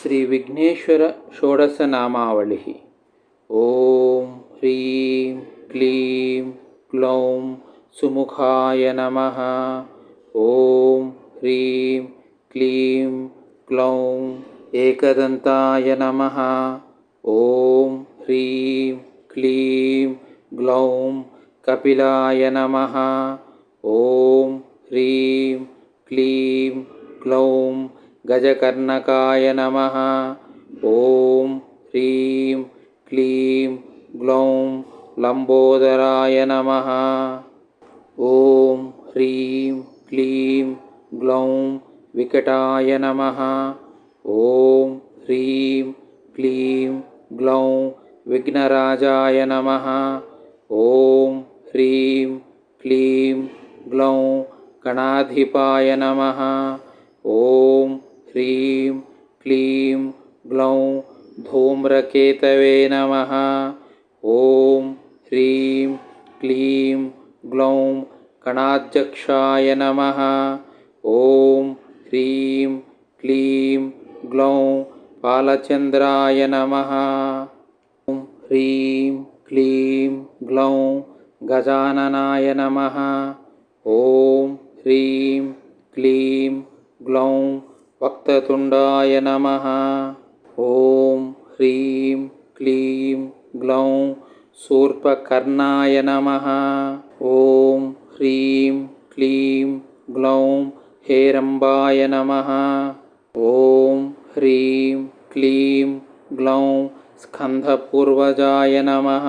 శ్రీ విఘ్నేశ్వర షోడశనామావళి. ఓం హ్రీం క్లీం గ్లౌం సుముఖాయ నమః. ఓం హ్రీం క్లీం గ్లౌం ఏకదంతాయ నమః. ఓం హ్రీం క్లీం గ్లౌం కపిలాయ నమః. ఓం హ్రీం క్లీం గ్లౌం గజకర్ణకాయ నమః. ఓం హ్రీం క్లీం గ్లౌం లంబోదరాయ నమః. ఓం హ్రీం క్లీం గ్లౌం వికటాయ నమః. ఓం హ్రీం క్లీం గ్లౌం విఘ్నరాజాయ నమః. ఓం హ్రీం క్లీం గ్లౌం గణాధిపాయ నమః. ఓం హ్రీం క్లీం గ్లౌం ధూమ్రకేతవే నమః. ఓం హ్రీం క్లీం గ్లౌం గణాధ్యక్షాయ నమః. ఓం హ్రీం క్లీం గ్లౌం బాలచంద్రాయ నమః. ఓం హ్రీం క్లీం గ్లౌం గజాననాయ నమః. ఓం హ్రీం క్లీం గ్లౌం వక్రతుండాయ నమః. ఓం హ్రీం క్లీం గ్లౌం శూర్పకర్ణాయ నమః. ఓం హ్రీం క్లీం గ్లౌం హేరంబాయ నమః. ఓం హ్రీం క్లీం గ్లౌం స్కంధపూర్వజాయ నమః.